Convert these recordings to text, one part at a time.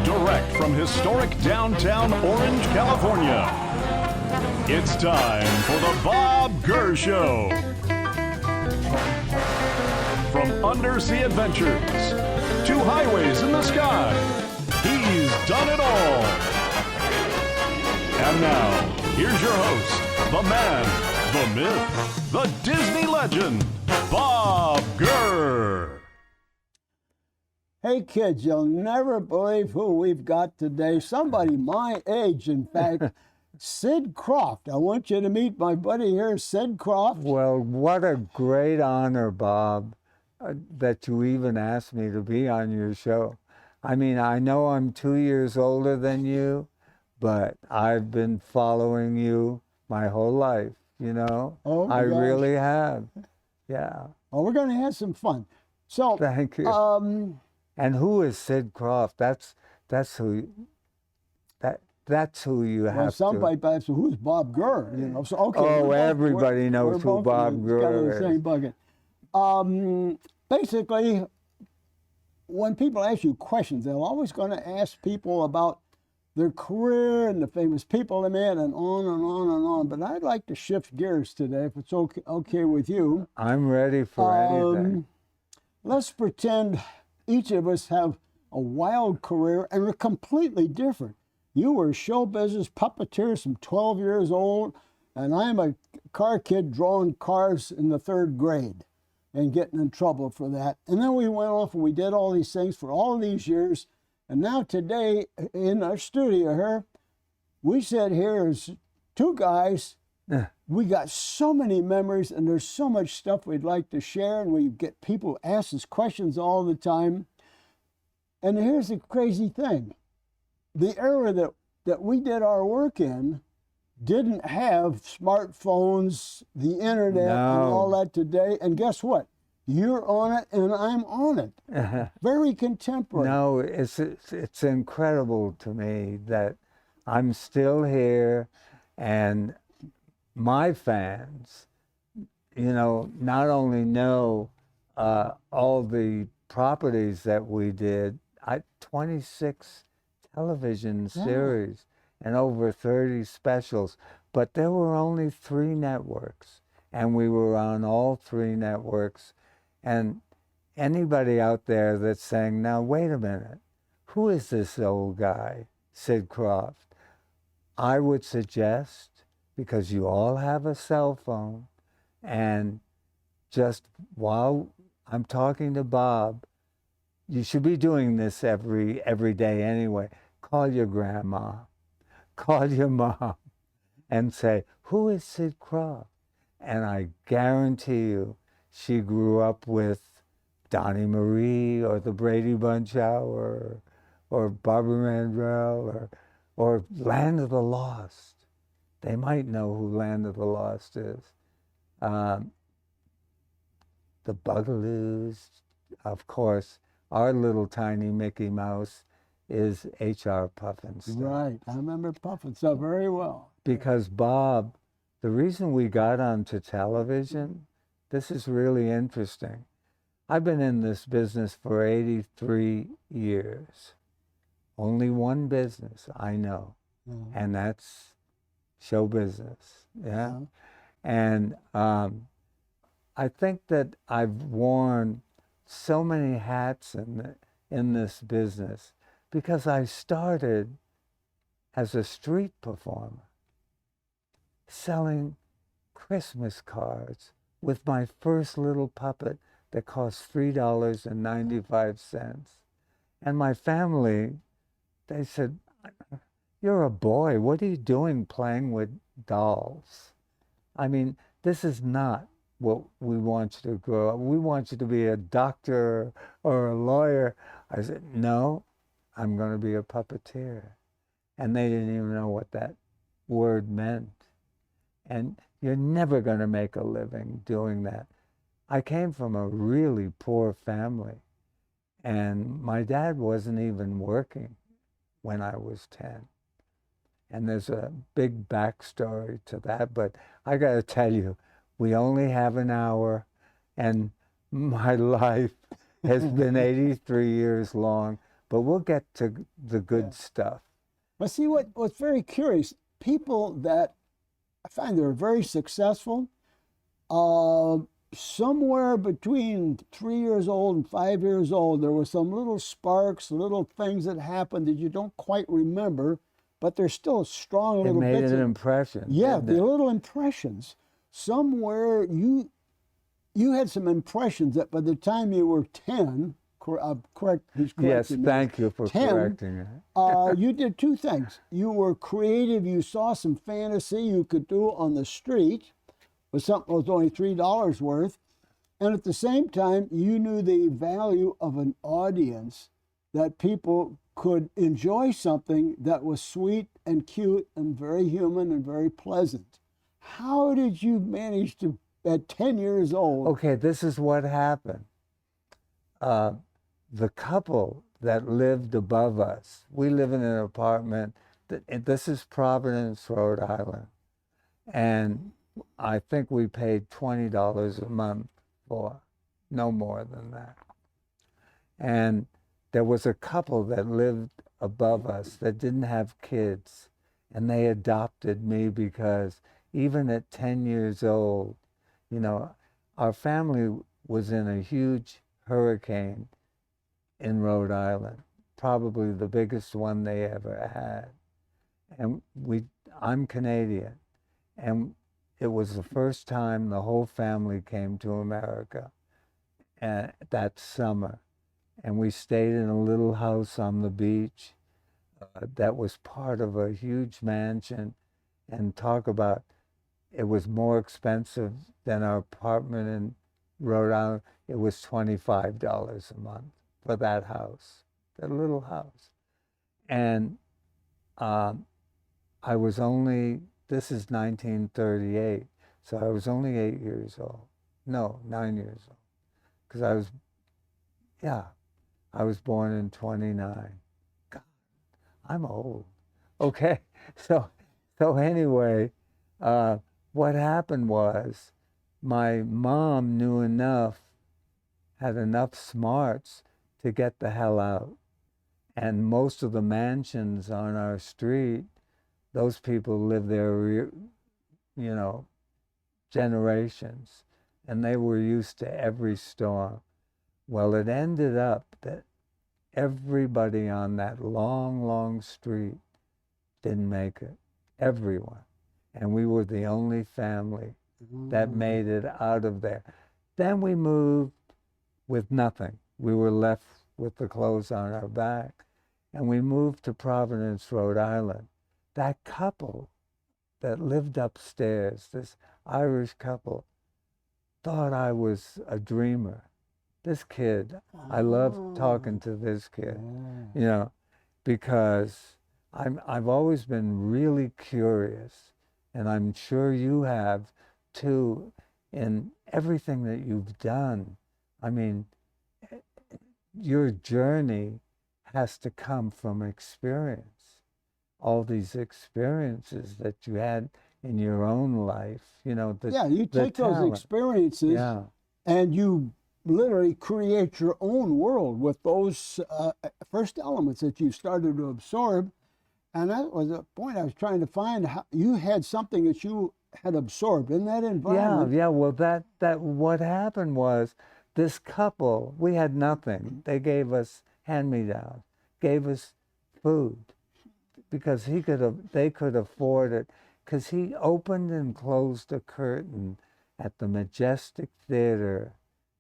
Direct from historic downtown Orange, California, it's time for the Bob Gurr Show. From undersea adventures to highways in the sky, he's done it all. And now, here's your host, the man, the myth, the Disney legend, Bob Gurr. Hey kids, you'll never believe who we've got today. Somebody my age, in fact, Sid Kroft. I want you to meet my buddy here, Sid Kroft. Well, what a great honor, Bob, that you even asked me to be on your show. I mean, I know I'm 2 years older than you, but I've been following you my whole life, you know? Oh, I gosh. really have. Yeah. Well, we're going to have some fun. So, Thank you. And who is Sid Kroft? That's who you have well, somebody to. asked, who's Bob Gurr? You know, so okay. Oh, everybody knows who Bob Gurr is. The same bucket. Basically, when people ask you questions, they're always going to ask people about their career and the famous people they met, and on and on and on. But I'd like to shift gears today, if it's okay with you. I'm ready for anything. Let's pretend each of us have a wild career and we're completely different. You were a show business puppeteer from 12 years old, and I'm a car kid drawing cars in the 3rd grade and getting in trouble for that. And then we went off and we did all these things for all these years. And now today in our studio here, we sit here as two guys. We got so many memories, and there's so much stuff we'd like to share, and we get people ask us questions all the time. And here's the crazy thing. The era that we did our work in didn't have smartphones, the internet, and all that today. And guess what? You're on it, and I'm on it. Very contemporary. No, it's incredible to me that I'm still here, and my fans, you know, not only know all the properties that we did, 26 television series and over 30 specials, but there were only 3 networks, and we were on all 3 networks. And anybody out there that's saying, now wait a minute, who is this old guy, Sid Kroft? I would suggest, because you all have a cell phone, and just while I'm talking to Bob, you should be doing this every day anyway. Call your grandma, call your mom, and say, who is Sid Kroft? And I guarantee you, she grew up with Donnie Marie or the Brady Bunch Hour or Barbara Mandrell or Land of the Lost. They might know who Land of the Lost is. The Bugaloos, of course. Our little tiny Mickey Mouse is H.R. Pufnstuf. Right, I remember Pufnstuf very well. Because Bob, the reason we got onto television, this is really interesting. I've been in this business for 83 years. Only one business I know, and that's show business. Yeah. And I think that I've worn so many hats in this business because I started as a street performer selling Christmas cards with my first little puppet that cost $3.95. And my family, they said, you're a boy, what are you doing playing with dolls? I mean, this is not what we want you to grow up. We want you to be a doctor or a lawyer. I said, no, I'm going to be a puppeteer. And they didn't even know what that word meant. And you're never going to make a living doing that. I came from a really poor family, and my dad wasn't even working when I was 10. And there's a big backstory to that, but I got to tell you, we only have an hour, and my life has been 83 years long, but we'll get to the good stuff. But see, what's very curious, people that I find they're very successful, somewhere between 3 years old and 5 years old, there were some little sparks, little things that happened that you don't quite remember, but they're still strong It little made bits. an impression. Yeah, didn't the it? little impressions. Somewhere you had some impressions that by the time you were 10, correct, he's Yes, correcting me. thank you for 10, correcting it. you did two things. You were creative. You saw some fantasy you could do on the street with something that was only $3 worth. And at the same time, you knew the value of an audience, that people could enjoy something that was sweet and cute and very human and very pleasant. How did you manage to, at 10 years old? Okay, this is what happened. The couple that lived above us, we live in an apartment, this is Providence, Rhode Island, and I think we paid $20 a month for, no more than that. And there was a couple that lived above us that didn't have kids, and they adopted me because even at 10 years old, you know, our family was in a huge hurricane in Rhode Island, probably the biggest one they ever had. And I'm Canadian, and it was the first time the whole family came to America that summer. And we stayed in a little house on the beach that was part of a huge mansion. And talk about, it was more expensive than our apartment in Rhode Island. It was $25 a month for that house, that little house. And I was only, this is 1938, so I was only 8 years old. No, 9 years old. Because I was born in 29. God, I'm old. Okay, so anyway, what happened was my mom knew enough, had enough smarts to get the hell out. And most of the mansions on our street, those people lived there, you know, generations, and they were used to every storm. Well, it ended up that everybody on that long, long street didn't make it. Everyone. And we were the only family that made it out of there. Then we moved with nothing. We were left with the clothes on our back. And we moved to Providence, Rhode Island. That couple that lived upstairs, this Irish couple, thought I was a dreamer. This kid, I love talking to this kid, you know, because I've always been really curious, and I'm sure you have too, in everything that you've done. I mean, your journey has to come from experience. All these experiences that you had in your own life, you know. You take those experiences and you literally create your own world with those first elements that you started to absorb. And that was a point I was trying to find. How you had something that you had absorbed in that environment. Yeah. Well, that what happened was this couple, we had nothing. They gave us hand-me-downs, gave us food, because they could afford it, because he opened and closed a curtain at the Majestic Theater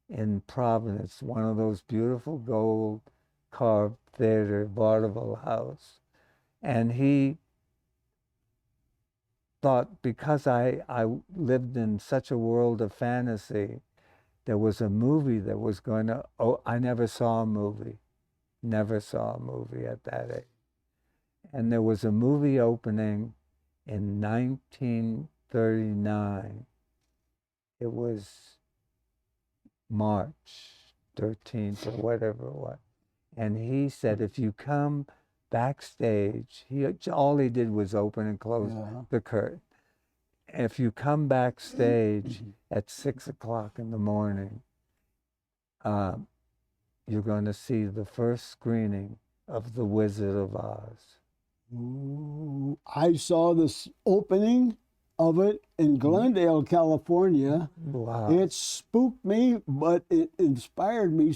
in Providence, one of those beautiful gold carved theater vaudeville house. And he thought, because I lived in such a world of fantasy, there was a movie that was going to, I never saw a movie at that age. And there was a movie opening in 1939. It was March 13th or whatever it was. And he said, if you come backstage, all he did was open and close the curtain. If you come backstage at 6 o'clock in the morning, you're going to see the first screening of The Wizard of Oz. Ooh, I saw this opening of it in Glendale, California. Wow. It spooked me, but it inspired me.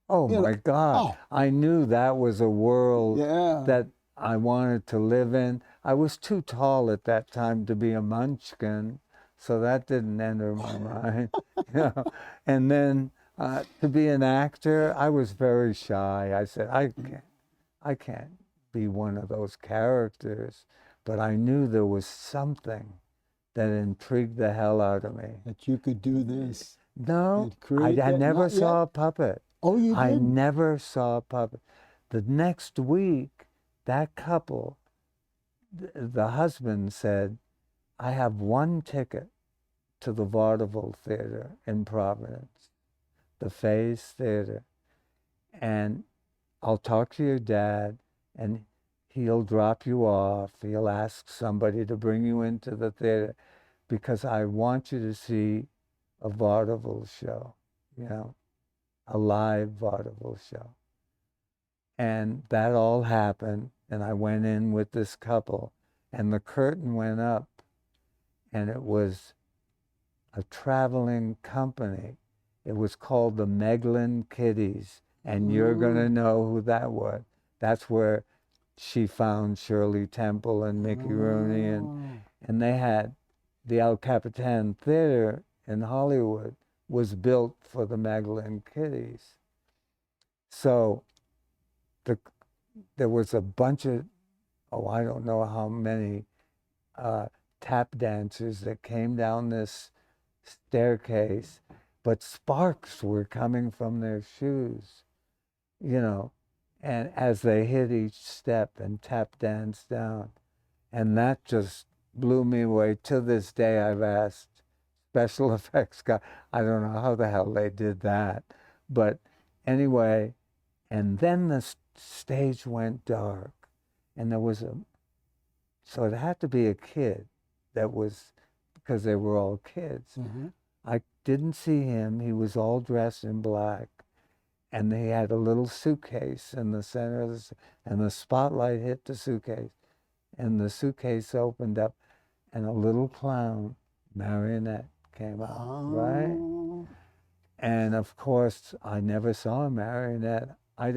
Oh my God. Oh. I knew that was a world Yeah. that I wanted to live in. I was too tall at that time to be a munchkin, so that didn't enter my mind. You know? And then to be an actor, I was very shy. I said, I can't be one of those characters, but I knew there was something that intrigued the hell out of me. That you could do this. No, create I that? never Not saw yet? a puppet. Oh, you I did? never saw a puppet. The next week, that couple, the husband said, I have one ticket to the Vaudeville Theater in Providence, the Fays Theater, and I'll talk to your dad, and he'll drop you off. He'll ask somebody to bring you into the theater because I want you to see a vaudeville show, you know, a live vaudeville show. And that all happened, and I went in with this couple, and the curtain went up, and it was a traveling company. It was called the Meglin Kiddies, and you're going to know who that was. That's where she found Shirley Temple and Mickey Rooney, and they had the El Capitan Theater in Hollywood was built for the Meglin Kiddies. So there was a bunch of, I don't know how many tap dancers that came down this staircase, but sparks were coming from their shoes, you know, and as they hit each step and tap dance down. And that just blew me away. To this day, I've asked special effects guy, I don't know how the hell they did that. But anyway, and then the stage went dark, and there was so it had to be a kid that was, because they were all kids. I didn't see him. He was all dressed in black, and he had a little suitcase in the center of and the spotlight hit the suitcase, and the suitcase opened up, and a little clown marionette came out, right? And of course, I never saw a marionette. I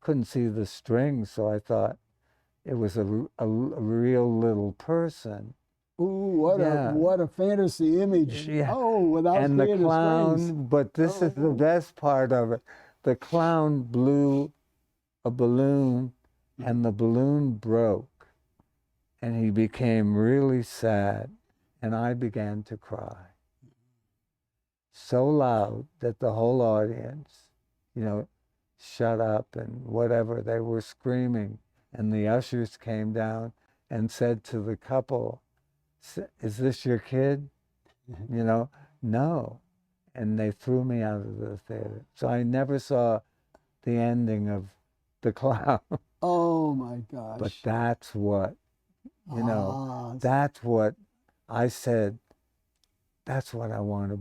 couldn't see the strings, so I thought it was a real little person. Ooh, what a fantasy image. Yeah. Oh, without and the creative clown, strings. but this is the best part of it. The clown blew a balloon, and the balloon broke, and he became really sad, and I began to cry. So loud that the whole audience, you know, shut up and whatever, they were screaming, and the ushers came down and said to the couple, is this your kid? You know, no. And they threw me out of the theater. So I never saw the ending of The Clown. Oh my gosh. But that's what, you know, that's what I said, that's what I want to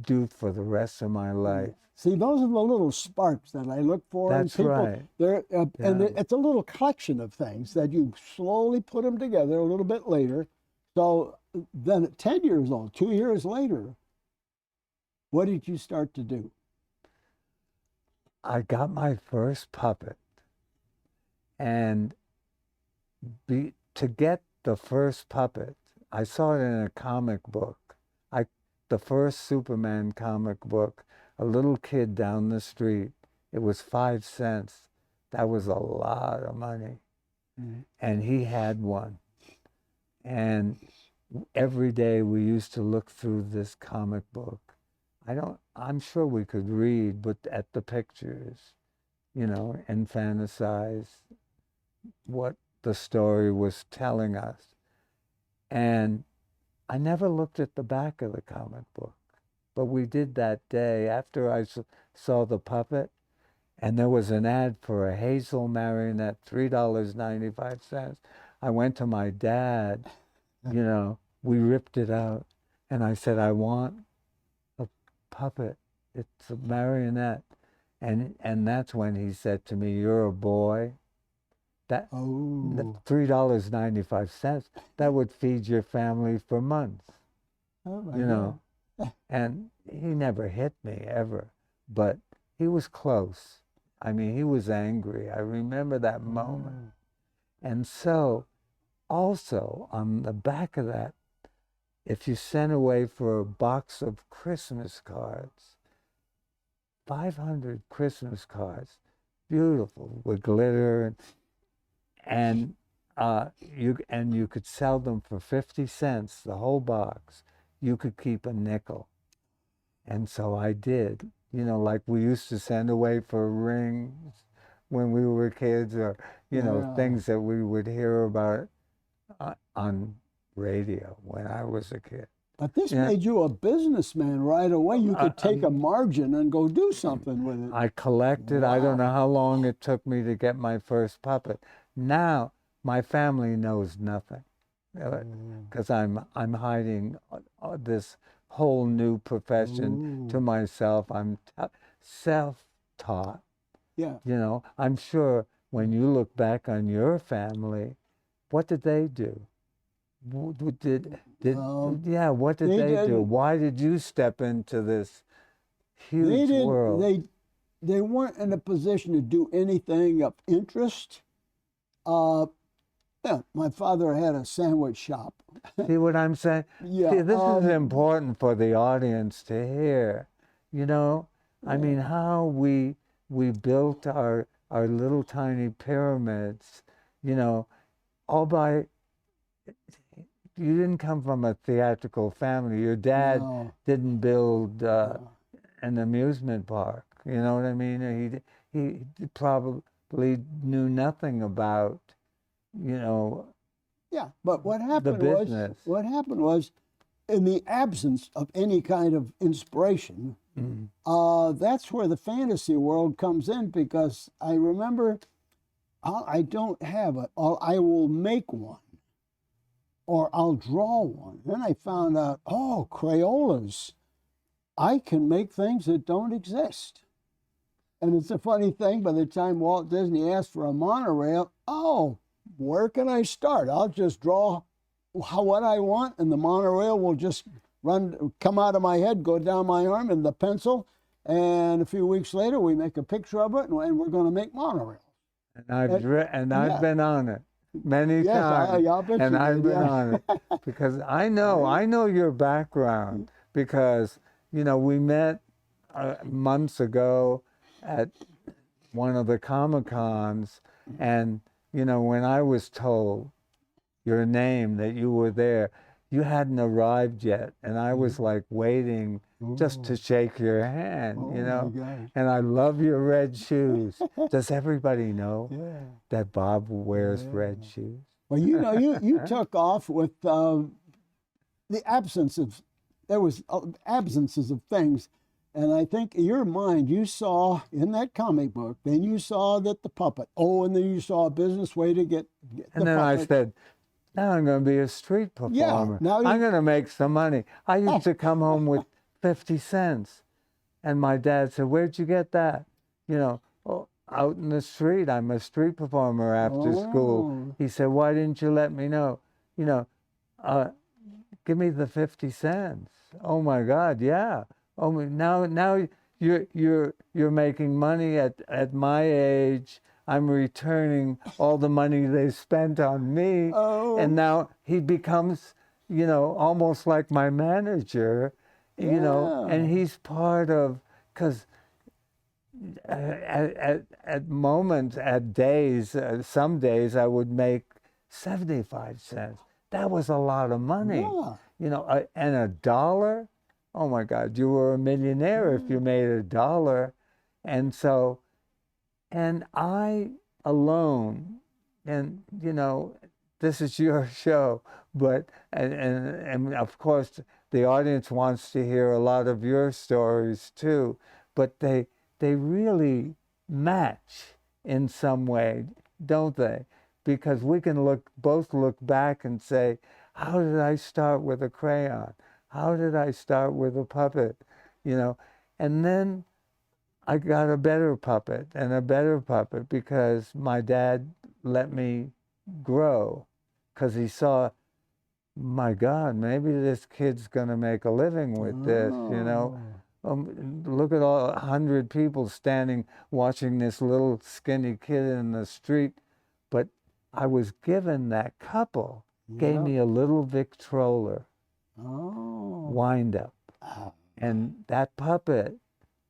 do for the rest of my life. See, those are the little sparks that I look for That's in people. right. And it's a little collection of things that you slowly put them together a little bit later. So then at 10 years old, 2 years later, what did you start to do? I got my first puppet. And to get the first puppet, I saw it in a comic book. The first Superman comic book, a little kid down the street, it was 5 cents. That was a lot of money. And he had one. And every day we used to look through this comic book. I'm sure we could read, but at the pictures, you know, and fantasize what the story was telling us. And I never looked at the back of the comic book, but we did that day after I saw the puppet, and there was an ad for a Hazel marionette, $3.95. I went to my dad, you know, we ripped it out, and I said, I want a puppet. It's a marionette. And that's when he said to me, "You're a boy. That Oh. $3.95, that would feed your family for months." Oh my You know, God. and he never hit me ever, but he was close. I mean, he was angry. I remember that moment. And so, also on the back of that, if you sent away for a box of Christmas cards, 500 Christmas cards, beautiful with glitter, and you could sell them for 50 cents, the whole box. You could keep a nickel. And so I did. You know, like we used to send away for rings when we were kids, or, you know, things that we would hear about on radio when I was a kid. But this made you a businessman right away. You could take a margin and go do something with it. I collected. I don't know how long it took me to get my first puppet. Now my family knows nothing, because I'm hiding this whole new profession to myself. I'm self-taught. Yeah. You know, I'm sure when you look back on your family, what did they do? What did they do? Why did you step into this huge world? They weren't in a position to do anything of interest. Yeah, my father had a sandwich shop. See what I'm saying? Yeah. See, this is important for the audience to hear. You know, I mean, how we built our little tiny pyramids, you know, all by, you didn't come from a theatrical family. Your dad didn't build an amusement park. You know what I mean? He probably knew nothing about, you know. Yeah, but what happened was, in the absence of any kind of inspiration, that's where the fantasy world comes in, because I remember, I don't have it, or I will make one, or I'll draw one. Then I found out, oh, Crayolas. I can make things that don't exist. And it's a funny thing, by the time Walt Disney asked for a monorail, where can I start? I'll just draw what I want, and the monorail will just come out of my head, go down my arm, and the pencil, and a few weeks later we make a picture of it, and we're going to make monorails. And I've been on it many times, and I've been on it because I know your background, because, you know, we met months ago at one of the Comic-Cons, and, you know, when I was told your name, that you were there, you hadn't arrived yet, and I was like waiting just to shake your hand, you know. And I love your red shoes. Does everybody know that Bob wears red shoes? Well, you know, you took off with the absence of, there was absences of things. And I think in your mind, you saw in that comic book, then you saw that the puppet, and then you saw a business way to get and then puppet. I said, now I'm going to be a street performer. Yeah, I'm going to make some money. I used to come home with 50 cents. And my dad said, where'd you get that? You know, out in the street. I'm a street performer after school. He said, why didn't you let me know? You know, give me the 50 cents. Oh my God, yeah. Oh, now you're making money at my age. I'm returning all the money they spent on me, and now he becomes, you know, almost like my manager, you know, and he's part of, because at moments, at days, some days I would make 75 cents. That was a lot of money, you know, and $1. Oh my God, you were a millionaire if you made $1. And so, and I alone, and you know, this is your show, but, and of course the audience wants to hear a lot of your stories too, but they really match in some way, don't they? Because we can both look back and say, how did I start with a crayon? How did I start with a puppet? You know, and then I got a better puppet and a better puppet because my dad let me grow, because he saw, my God, maybe this kid's going to make a living with this, you know. Look at all 100 people standing watching this little skinny kid in the street. But I was given, that couple gave me a little Victrola wind-up. And that puppet,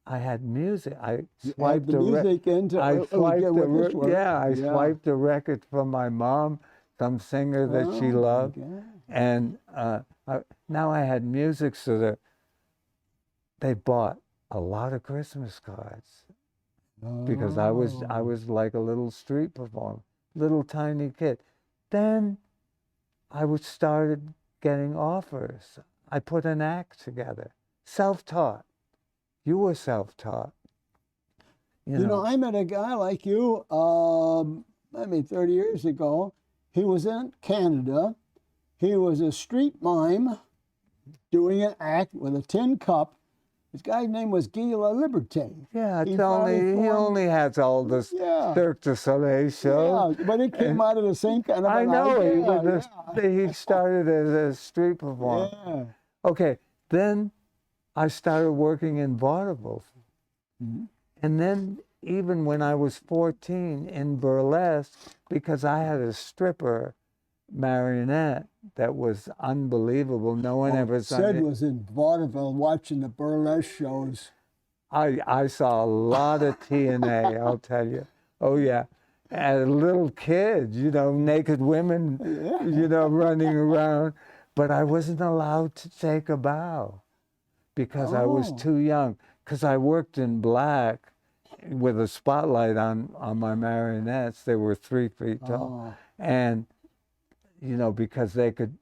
I had music. I swiped the music into I swiped I Yeah. swiped the record from my mom, some singer that she loved, and now I had music, so that they bought a lot of Christmas cards because I was like a little street performer, little tiny kid. Then I started getting offers. I put an act together, self-taught. You were self-taught. You know, I met a guy like you, maybe 30 years ago. He was in Canada. He was a street mime doing an act with a tin cup. This guy's name was Guy La Liberté. Yeah, he only has all this Cirque du Soleil show. Yeah, but it came out of the same kind of I know. idea. He started as a street performer. Yeah. Okay, then I started working in vaudeville. And then even when I was 14 in burlesque, because I had a stripper marionette that was unbelievable. No one ever saw it. Sid was in vaudeville watching the burlesque shows. I saw a lot of TNA, I'll tell you. Oh, yeah. As a little kid, you know, naked women, you know, running around. But I wasn't allowed to take a bow because I was too young. Because I worked in black with a spotlight on my marionettes. They were 3 feet tall. And, you know, because they could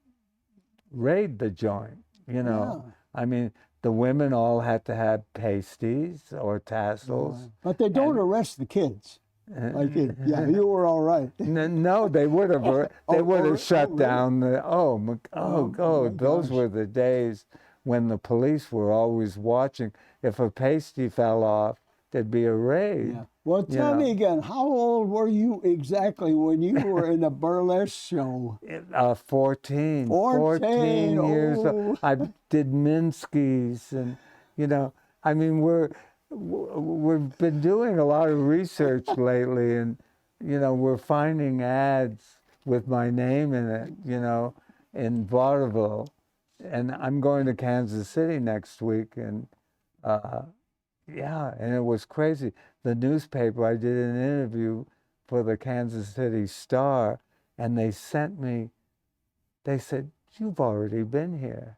raid the joint, you know. I mean, the women all had to have pasties or tassels. But they don't arrest the kids. Like you were all right. No, they would have. They would have shut down the. Those were the days when the police were always watching. If a pasty fell off, there'd be a raid. Yeah. Well, tell me again, how old were you exactly when you were in a burlesque show? 14 years old. I did Minsky's, and, you know, I mean, we've been doing a lot of research lately, and, you know, we're finding ads with my name in it, you know, in vaudeville. And I'm going to Kansas City next week, and and it was crazy. The newspaper, I did an interview for the Kansas City Star, and they said, "You've already been here."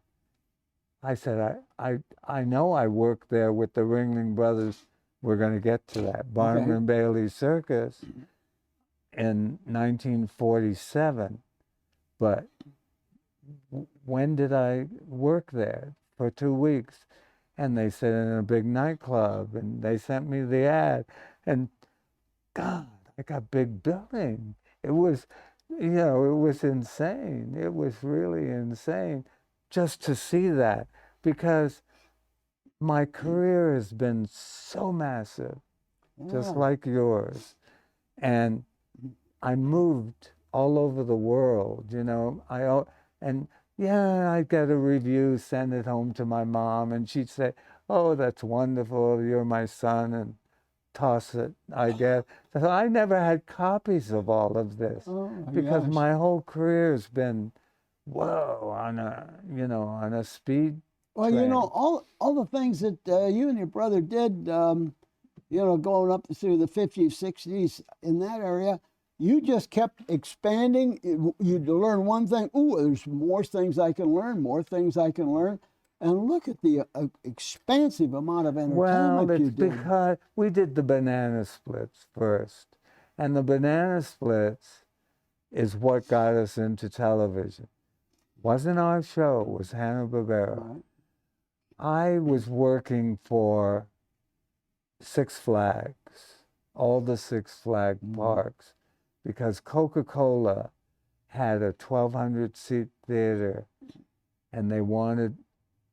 I said, I know I worked there with the Ringling Brothers. We're going to get to that. Barnum and Bailey Circus in 1947. But when did I work there? For 2 weeks. And they said in a big nightclub, and they sent me the ad. And God, I got big billing. It was, you know, it was insane. It was really insane just to see that, because my career has been so massive, just like yours. And I moved all over the world, you know. I'd get a review, send it home to my mom, and she'd say, "Oh, that's wonderful, you're my son," and toss it, I guess. So I never had copies of all of this, because my whole career has been, on a speed Well, train. you know, all the things that you and your brother did, you know, going up through the 50s, 60s in that area, you just kept expanding. You'd learn one thing. Ooh, there's more things I can learn, more things I can learn. And look at the expansive amount of entertainment you did. Well, it's because we did the banana splits first. And the banana splits is what got us into television. Wasn't our show, it was Hanna-Barbera. Right. I was working for Six Flags, all the Six Flag parks, because Coca-Cola had a 1,200-seat theater, and they wanted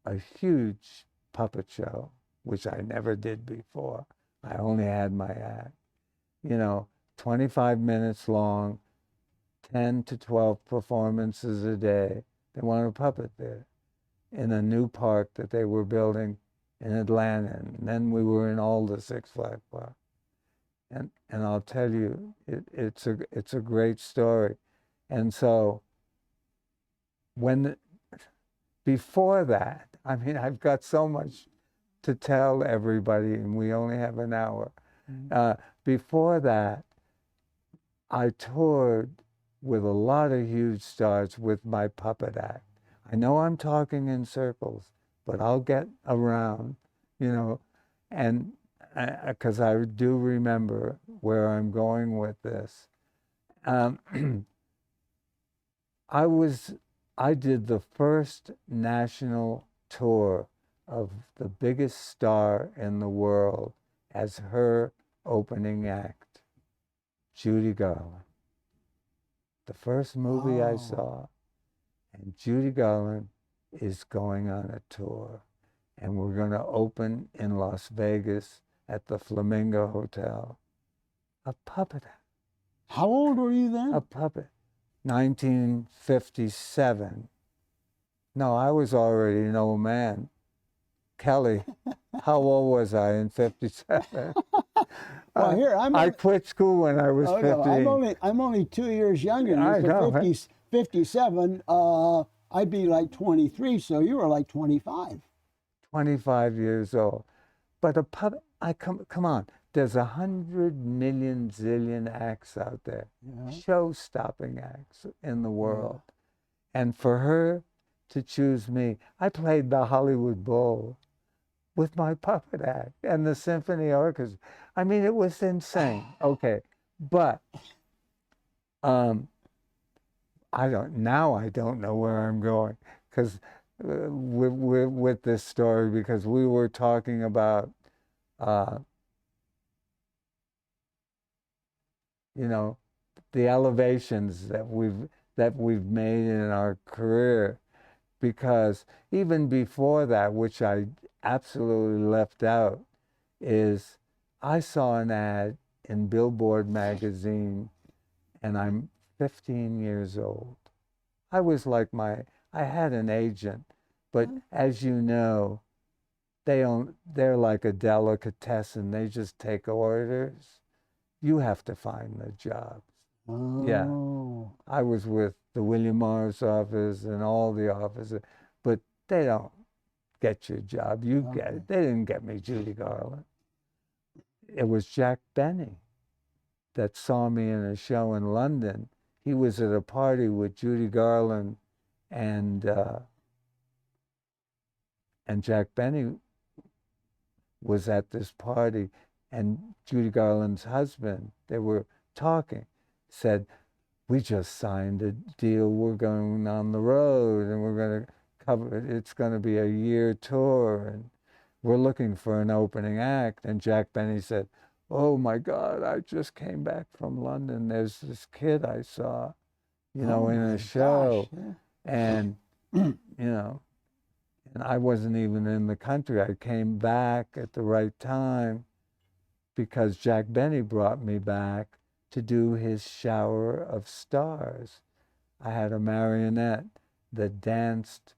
a huge puppet show, which I never did before. I only had my act. 25 minutes long, 10 to 12 performances a day. They wanted a puppet there in a new park that they were building in Atlanta. And then we were in all the Six Flags Park. And I'll tell you, it's a great story. And so before that, I mean, I've got so much to tell everybody, and we only have an hour. Before that, I toured with a lot of huge stars with my puppet act. I know I'm talking in circles, but I'll get around, and because I do remember where I'm going with this. I did the first national tour of the biggest star in the world as her opening act, Judy Garland. The first movie I saw, and Judy Garland is going on a tour, and we're going to open in Las Vegas at the Flamingo Hotel. A puppet act. How old were you then? A puppet. 1957. No, I was already an old man. Kelly, how old was I in 57? Well, here I quit school when I was 15. No, I'm only 2 years younger than you. I know, 57. I'd be like 23, so you were like 25. 25 years old. But a puppet, come on. There's 100 million zillion acts out there, show-stopping acts in the world. And for her to choose me, I played the Hollywood Bowl with my puppet act and the symphony orchestra. I mean, it was insane. Okay, but I don't know where I'm going because with this story, because we were talking about the elevations that we've made in our career, because even before that, which I absolutely left out, is I saw an ad in Billboard magazine, and I'm 15 years old. I was like I had an agent, but as you know, they're like a delicatessen. They just take orders. You have to find the jobs. Oh. Yeah. I was with the William Morris office and all the offices, but they don't get your job. You get it. They didn't get me Judy Garland. It was Jack Benny that saw me in a show in London. He was at a party with Judy Garland and Jack Benny was at this party, and Judy Garland's husband, they were talking, said, "We just signed a deal. We're going on the road, and we're going to cover it. It's going to be a year tour, and we're looking for an opening act." And Jack Benny said, "Oh my God, I just came back from London. There's this kid I saw, in a show." Gosh, yeah. And, and I wasn't even in the country. I came back at the right time because Jack Benny brought me back to do his Shower of Stars. I had a marionette that danced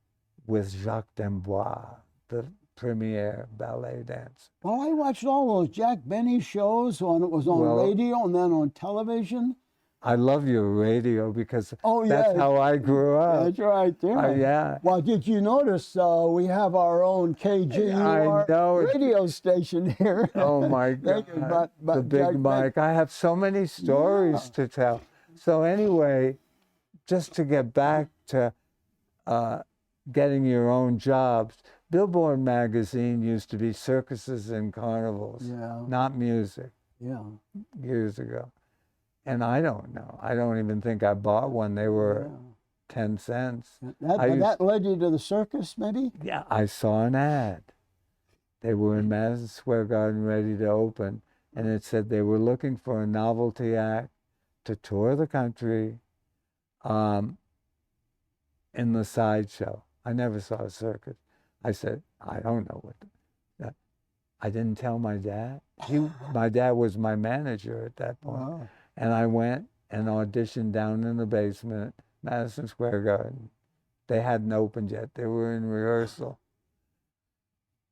with Jacques D'Amboise, the premier ballet dancer. Well, I watched all those Jack Benny shows when it was on radio and then on television. I love your radio because that's how I grew up. That's right there. Yeah. Well, did you notice we have our own KGUR radio station here? Oh my God, the big mic. I have so many stories to tell. So anyway, just to get back to getting your own jobs, Billboard magazine used to be circuses and carnivals, not music, years ago. And I don't know. I don't even think I bought one. They were 10 cents. That led you to the circus, maybe? Yeah, I saw an ad. They were in Madison Square Garden ready to open, and it said they were looking for a novelty act to tour the country in the sideshow. I never saw a circus. I said, I don't know what. I didn't tell my dad. My dad was my manager at that point. Wow. And I went and auditioned down in the basement, Madison Square Garden. They hadn't opened yet. They were in rehearsal.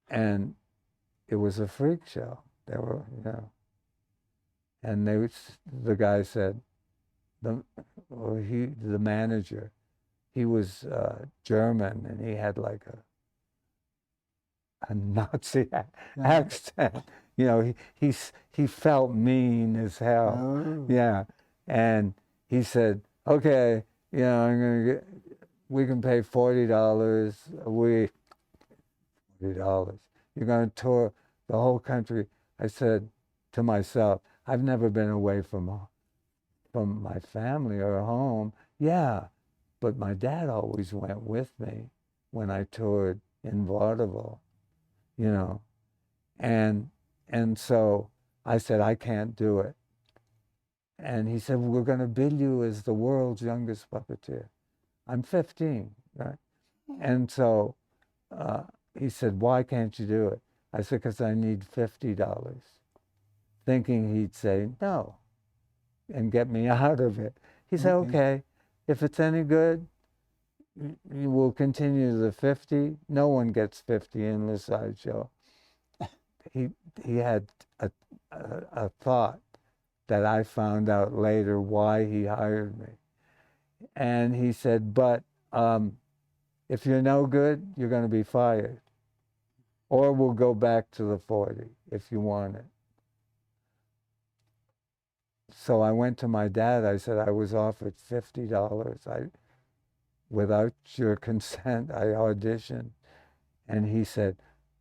And it was a freak show. They were, you know. And the guy said, the manager, he was German, and he had like a Nazi accent. You know, he felt mean as hell. Oh. Yeah. And he said, okay, you know, we can pay $40 a week. $40. You're going to tour the whole country. I said to myself, I've never been away from my family or home. Yeah, but my dad always went with me when I toured in vaudeville, you know. And so I said, I can't do it. And he said, we're going to bill you as the world's youngest puppeteer. I'm 15, right? And so he said, why can't you do it? I said, because I need $50, thinking he'd say no and get me out of it. He said, okay, if it's any good, you will continue the 50. No one gets 50 in the sideshow. He had a thought that I found out later why he hired me. And he said, but if you're no good, you're going to be fired. Or we'll go back to the 40 if you want it. So I went to my dad. I said, I was offered $50. Without your consent, I auditioned. And he said,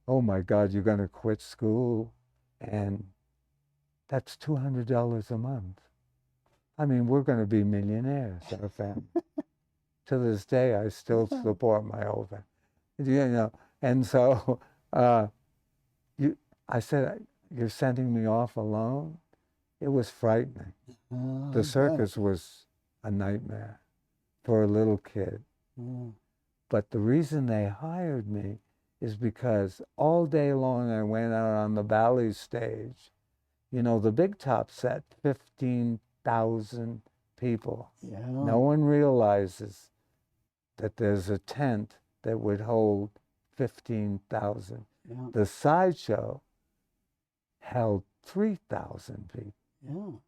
oh my God, you're going to quit school? And that's $200 a month. I mean, we're going to be millionaires, our family. To this day, I still support my whole family. You know, and so I said, you're sending me off alone? It was frightening. The circus was a nightmare for a little kid. But the reason they hired me is because all day long I went out on the ballet stage. You know, the big top set, 15,000 people. Yeah. No one realizes that there's a tent that would hold 15,000. Yeah. The sideshow held 3,000 people.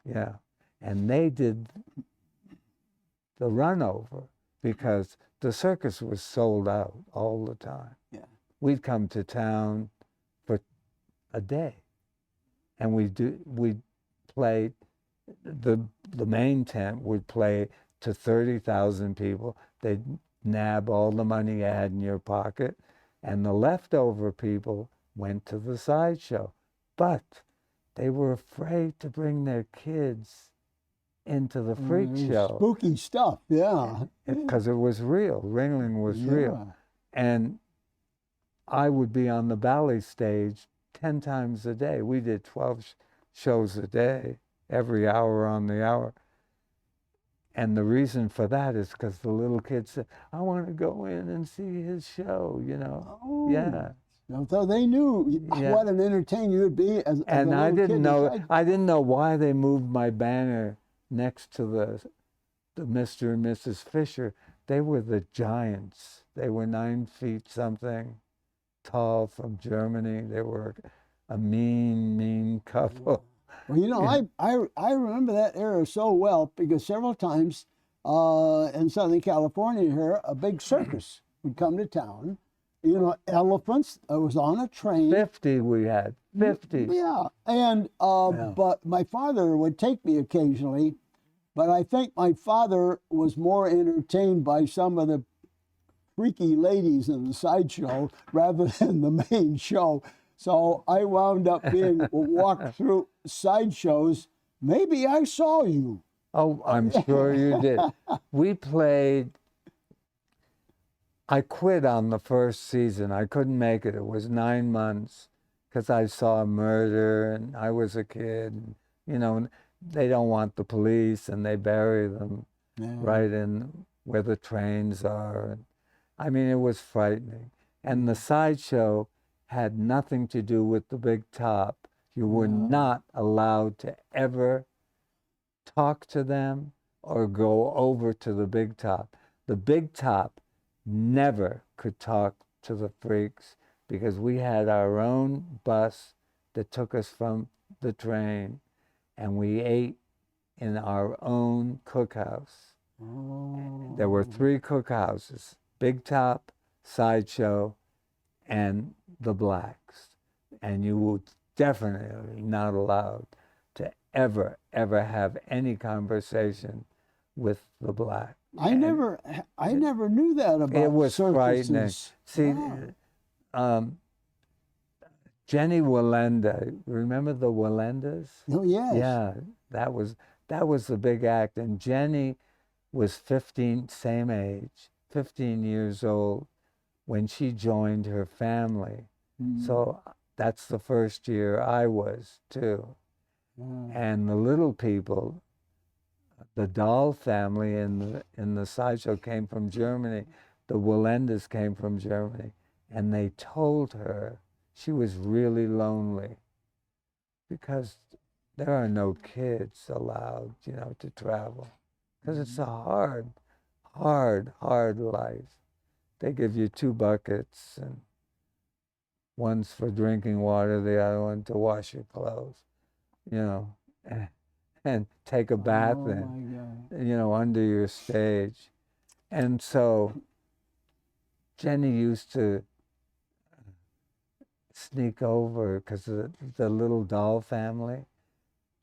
Yeah. Yeah. And they did the run over because the circus was sold out all the time. Yeah. We'd come to town for a day, and we'd play, the main tent would play to 30,000 people. They'd nab all the money you had in your pocket, and the leftover people went to the sideshow. But they were afraid to bring their kids into the freak show. Spooky stuff, yeah. Because it was real. Ringling was real. And I would be on the ballet stage 10 times a day. We did 12 shows a day, every hour on the hour. And the reason for that is because the little kids said, I want to go in and see his show, you know. Oh. Yeah. So they knew what an entertainer you would be as and a I didn't know. I didn't know why they moved my banner next to the Mr. and Mrs. Fisher. They were the giants. They were 9 feet something tall from Germany. They were a mean couple. Well, you know, I remember that era so well because several times in Southern California here, a big circus would come to town. You know, elephants. I was on a train. 50 we had. 50. Yeah, and but my father would take me occasionally, but I think my father was more entertained by some of the freaky ladies in the sideshow rather than the main show. So I wound up being walked through sideshows. Maybe I saw you. Oh, I'm sure you did. We played. I quit on the first season. I couldn't make it. It was 9 months because I saw murder and I was a kid. And, you know, they don't want the police and they bury them right in where the trains are. And, I mean, it was frightening. And the sideshow had nothing to do with the big top. You were not allowed to ever talk to them or go over to the big top. The big top never could talk to the freaks because we had our own bus that took us from the train, and we ate in our own cookhouse. Oh. There were 3 cookhouses: Big Top, Sideshow, and the Blacks. And you were definitely not allowed to ever have any conversation with the Black. I never knew that about It was circuses. frightening. See, Jenny Walenda, remember the Walendas? Oh yes. Yeah, that was the big act. And Jenny was 15, same age, 15 years old when she joined her family. So that's the first year I was too. And the little people, the Dahl family in the sideshow came from Germany. The Walendas came from Germany, and they told her she was really lonely because there are no kids allowed, to travel, because it's a hard life. They give you 2 buckets, and one's for drinking water, the other one to wash your clothes, and take a bath under your stage. And so Jenny used to sneak over because the little Dahl family,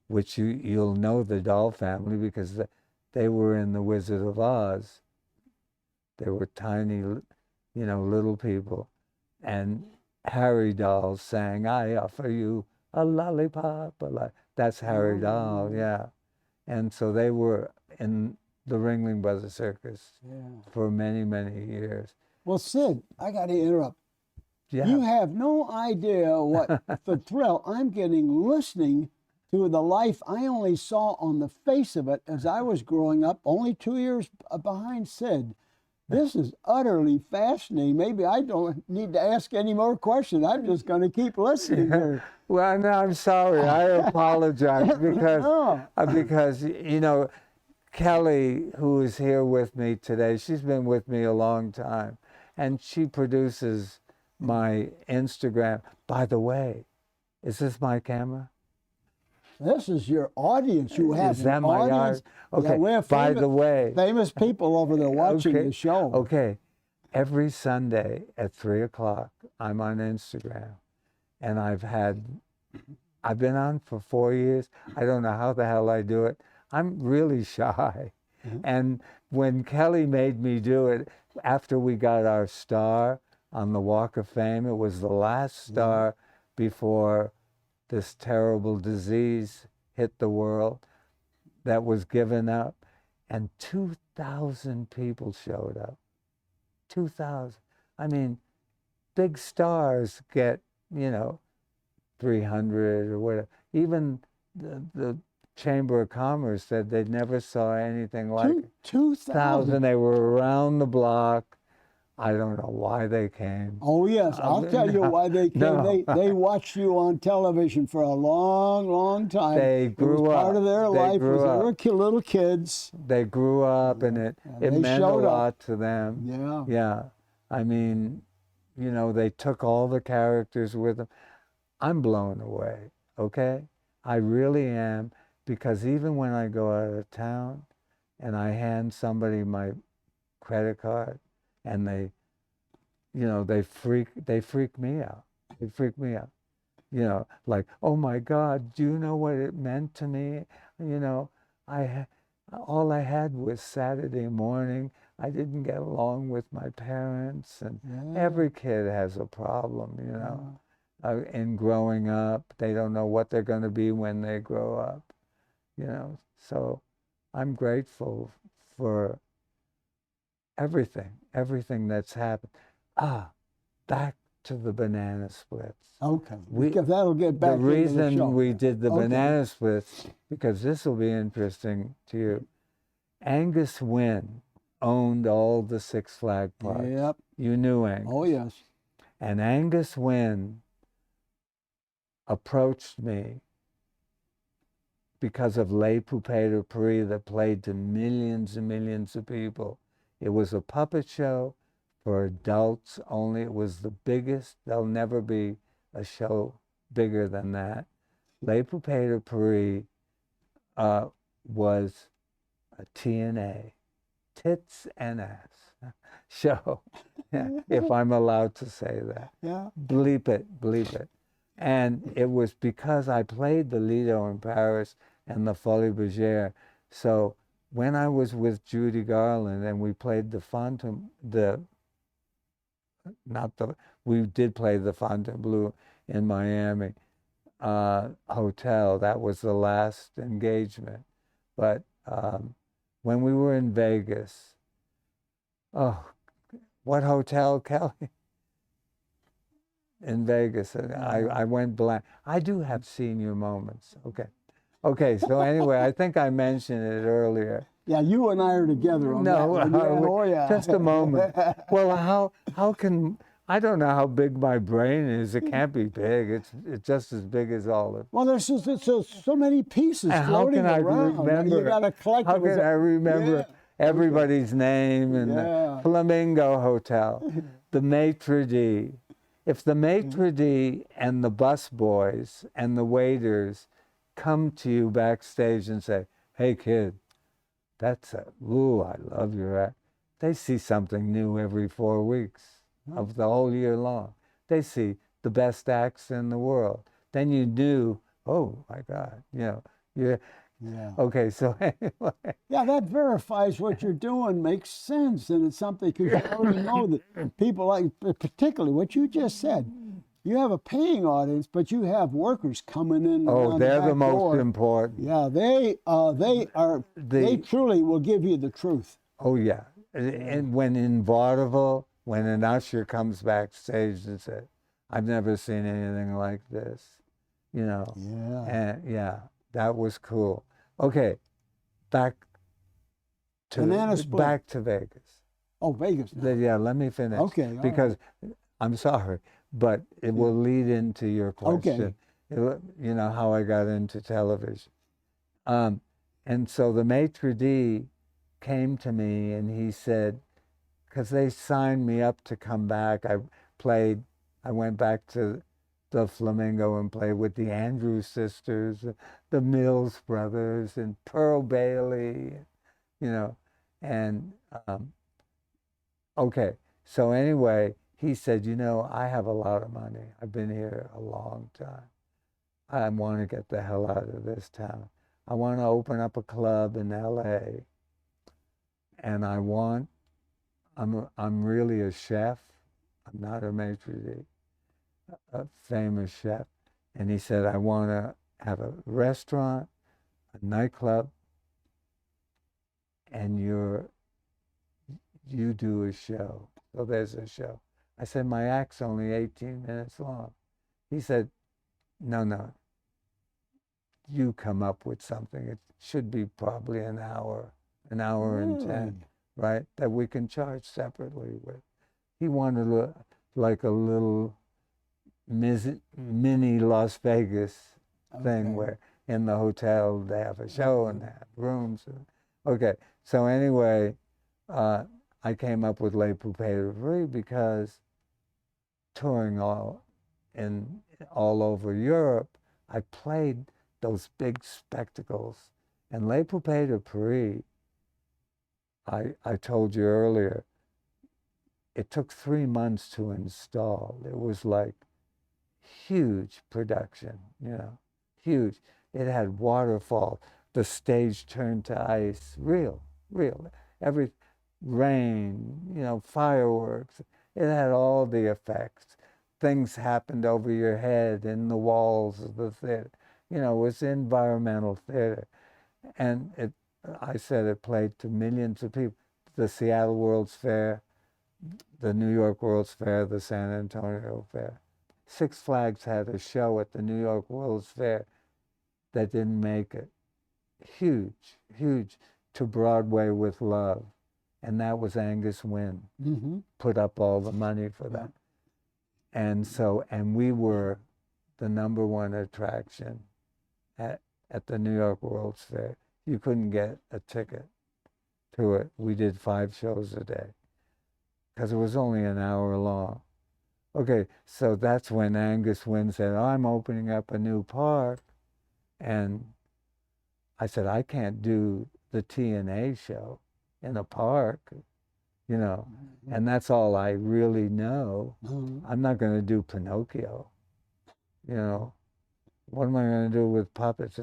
which you'll know the Dahl family because they were in The Wizard of Oz. They were tiny, little people. And Harry Dahl sang, "I offer you a lollipop." That's Harry Dahl, yeah. And so they were in the Ringling Brothers Circus for many, many years. Well, Sid, I got to interrupt. Yeah. You have no idea what the thrill I'm getting listening to the life I only saw on the face of it as I was growing up, only 2 years behind Sid. This is utterly fascinating. Maybe I don't need to ask any more questions. I'm just going to keep listening here. Well, no, I'm sorry. I apologize because Kelly, who is here with me today, she's been with me a long time, and she produces my Instagram. By the way, is this my camera? This is your audience. You have Is that an my audience. Okay. Yeah, we have By the way, famous people over there watching the show. Okay. Every Sunday at 3 o'clock, I'm on Instagram, and I've been on for 4 years. I don't know how the hell I do it. I'm really shy. And when Kelly made me do it, after we got our star on the Walk of Fame, it was the last star before this terrible disease hit the world that was given up, and 2,000 people showed up. 2,000. I mean, big stars get, 300 or whatever. Even the Chamber of Commerce said they never saw anything like it. 2,000. They were around the block. I don't know why they came. Oh, yes. I'll tell you why they came. No. They watched you on television for a long, long time. They grew it was up. part of their They life grew was up. they were little kids. They grew up, and it meant a lot to them. Yeah. Yeah. I mean, they took all the characters with them. I'm blown away, okay? I really am, because even when I go out of town and I hand somebody my credit card and they freak me out. They freak me out. Like, oh my God, do you know what it meant to me? All I had was Saturday morning. I didn't get along with my parents, and every kid has a problem, in growing up. They don't know what they're going to be when they grow up, So I'm grateful for everything that's happened. Back to the banana splits. Okay. Because that'll get back the into the reason show. we did the banana splits, because this will be interesting to you. Angus Wynn owned all the Six Flag parks. Yep. You knew Angus. Oh, yes. And Angus Wynne approached me because of Les Poupées de Paris that played to millions and millions of people. It was a puppet show for adults only. It was the biggest. There'll never be a show bigger than that. Les Poupées de Paris was a TNA, tits and ass show, if I'm allowed to say that. Yeah. Bleep it, bleep it. And it was because I played the Lido in Paris and the Folies Bergère. So when I was with Judy Garland and we played we did play the Fontainebleau in Miami hotel. That was the last engagement. But when we were in Vegas, oh, what hotel, Kelly? In Vegas, I went blank. I do have senior moments. Okay. So anyway, I think I mentioned it earlier. Yeah, you and I are together on that one. Yeah. Oh, yeah. Just a moment. Well, how can I don't know how big my brain is. It can't be big. It's just as big as all of. Well, there's so many pieces floating around. Remember? You got to collect. How can I remember everybody's name and the Flamingo Hotel, the maitre d'. If the maitre d' and the bus boys and the waiters come to you backstage and say, "Hey, kid, I love your act," they see something new every 4 weeks of the whole year long. They see the best acts in the world. Then you knew, oh my God, you're. Yeah. Okay, so anyway. Yeah, that verifies what you're doing makes sense, and it's something because you already know that people like, particularly what you just said. You have a paying audience, but you have workers coming in. Oh, they're the most door. important. Yeah, they truly will give you the truth. Oh yeah, and when in vaudeville, when an usher comes backstage and says, "I've never seen anything like this," Yeah. And yeah. That was cool. Okay, back to Vegas. Oh, Vegas. Yeah, let me finish. Okay. Because I'm sorry, but it will lead into your question. Okay. You know how I got into television. And so the maitre d' came to me and he said, because they signed me up to come back. I went back to the Flamingo and played with the Andrews sisters, the Mills brothers, and Pearl Bailey, and okay. So anyway, he said, I have a lot of money. I've been here a long time. I want to get the hell out of this town. I want to open up a club in LA. And I'm really a chef. I'm not a maitre d'. A famous chef, and he said, I want to have a restaurant, a nightclub, and you do a show. So there's a show. I said, my act's only 18 minutes long. He said, no, you come up with something. It should be probably an hour and 10, right? That we can charge separately with. He wanted like a little mini Las Vegas thing where in the hotel they have a show and they have rooms. Okay, so anyway, I came up with Les Poupées de Paris because touring all over Europe, I played those big spectacles. And Les Poupées de Paris, I told you earlier, it took 3 months to install. It was like huge production, huge. It had waterfall. The stage turned to ice, real. Every rain, fireworks. It had all the effects. Things happened over your head in the walls of the theater. It was environmental theater. And I said it played to millions of people. The Seattle World's Fair, the New York World's Fair, the San Antonio Fair. Six Flags had a show at the New York World's Fair that didn't make it. Huge, to Broadway with Love. And that was Angus Wynne. Put up all the money for that. And we were the #1 attraction at the New York World's Fair. You couldn't get a ticket to it. We did 5 shows a day because it was only an hour long. Okay, so that's when Angus Wynne said, I'm opening up a new park. And I said, I can't do the T&A show in a park, you know, and that's all I really know. I'm not going to do Pinocchio, you know. What am I going to do with puppets?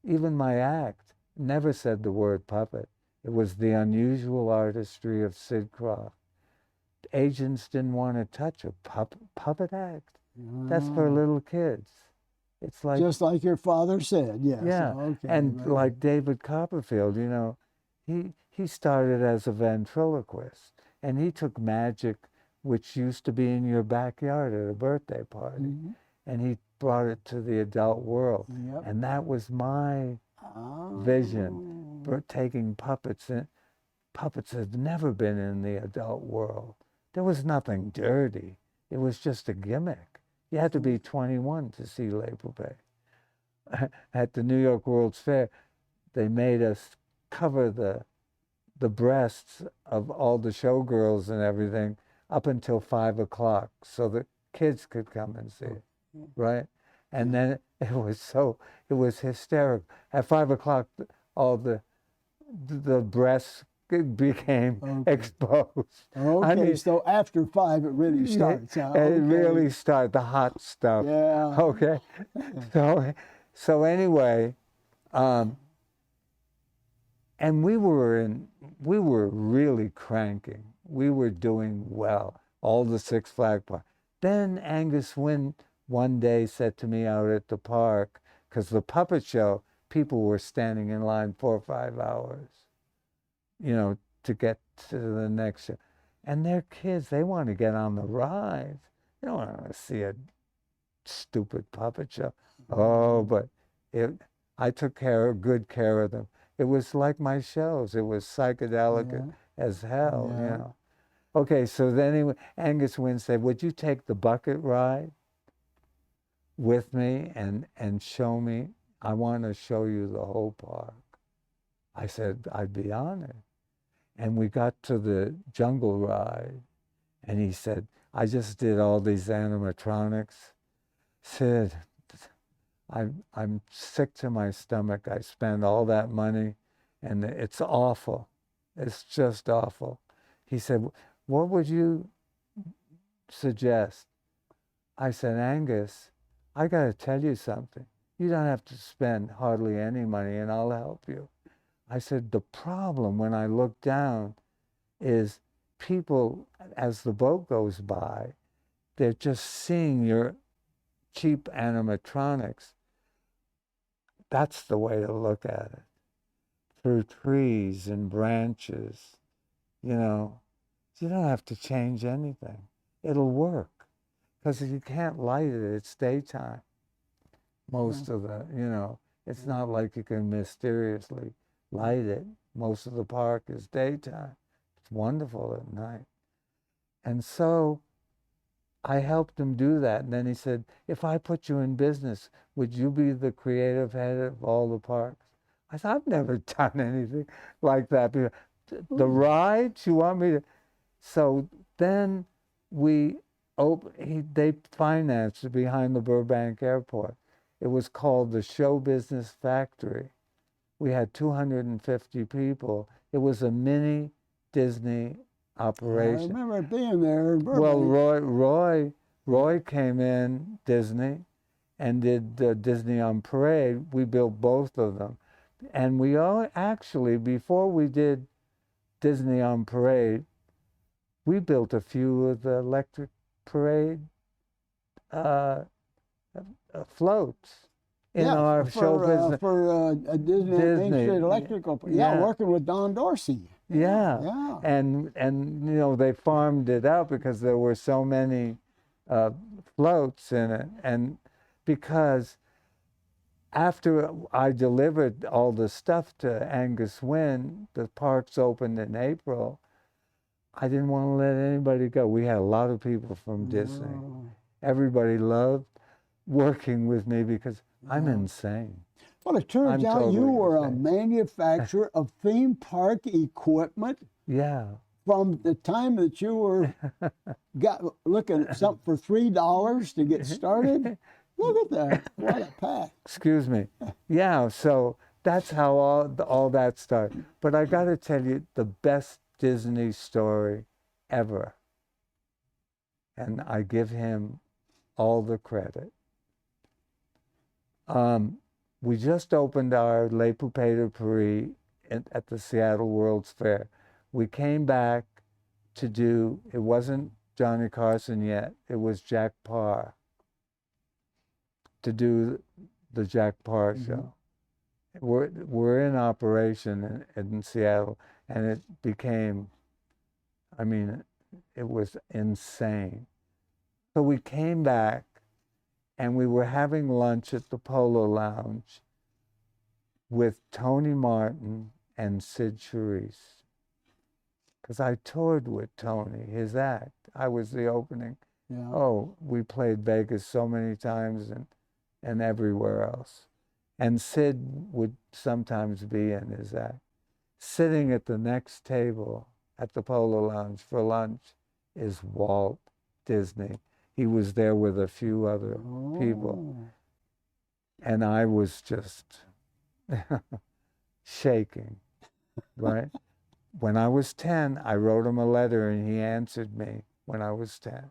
Even my act never said the word puppet. It was the unusual artistry of Sid Kroft. Agents didn't want to touch a puppet act. That's for little kids. It's like just like your father said, yes. Yeah, Okay, and right. like David Copperfield, you know, he started as a ventriloquist, and he took magic, which used to be in your backyard at a birthday party, and he brought it to the adult world, and that was my vision for taking puppets in. Puppets had never been in the adult world. There was nothing dirty. It was just a gimmick. You had to be 21 to see Les Poupées. At the New York World's Fair, they made us cover the breasts of all the showgirls and everything up until 5 o'clock so that kids could come and see it, right? And then it was hysterical. At 5 o'clock, all the breasts became exposed. Okay, I mean, so after 5 it really starts. Huh? It really started, the hot stuff. Yeah. Okay. So anyway, and we were really cranking. We were doing well, all the Six Flags parks. Then Angus Wynne one day said to me out at the park, because the puppet show, people were standing in line 4 or 5 hours, you know, to get to the next show. And they're kids, they want to get on the rides. They don't want to see a stupid puppet show. Oh, but I took good care of them. It was like my shows. It was psychedelic as hell, you know. Okay, so then anyway, Angus Wynne said, would you take the bucket ride with me and show me? I want to show you the whole park. I said, I'd be honored. And we got to the jungle ride, and he said, I just did all these animatronics. Sid, I'm sick to my stomach. I spent all that money, and it's awful. It's just awful. He said, what would you suggest? I said, Angus, I got to tell you something. You don't have to spend hardly any money, and I'll help you. I said, the problem when I look down is people, as the boat goes by, they're just seeing your cheap animatronics. That's the way to look at it. Through trees and branches, you know. You don't have to change anything. It'll work. Because you can't light it, it's daytime. Most of the, you know, it's not like you can mysteriously light it. Most of the park is daytime. It's wonderful at night. And so I helped him do that. And then he said, if I put you in business, would you be the creative head of all the parks? I said, I've never done anything like that. The rides, you want me to? So then they financed it behind the Burbank Airport. It was called the Show Business Factory. We had 250 people. It was a mini Disney operation. I remember being there in Burbank. Well, Roy came in Disney and did Disney on Parade. We built both of them. And we all actually, before we did Disney on Parade, we built a few of the electric parade floats in our show business. For Disney Main Street Electrical. Yeah, working with Don Dorsey. Yeah. And you know, they farmed it out because there were so many floats in it. And because after I delivered all the stuff to Angus Wynne, the parks opened in April, I didn't want to let anybody go. We had a lot of people from Disney. Everybody loved working with me because I'm insane. Well, it turns I'm out you totally were a insane. manufacturer of theme park equipment Yeah. from the time that you were looking at something for $3 to get started. Look at that. What a pack. Excuse me. Yeah, so that's how all that started. But I got to tell you the best Disney story ever. And I give him all the credit. We just opened our Les Poupées de Paris at the Seattle World's Fair. We came back to do, it wasn't Johnny Carson yet, it was Jack Parr, to do the Jack Parr show. We're in operation in Seattle, and it became, I mean, it was insane. So we came back, and we were having lunch at the Polo Lounge with Tony Martin and Sid Charisse. Because I toured with Tony, his act. I was the opening. Yeah. Oh, we played Vegas so many times and everywhere else. And Sid would sometimes be in his act. Sitting at the next table at the Polo Lounge for lunch is Walt Disney. He was there with a few other people. And I was just shaking, right? When I was 10, I wrote him a letter and he answered me when I was 10.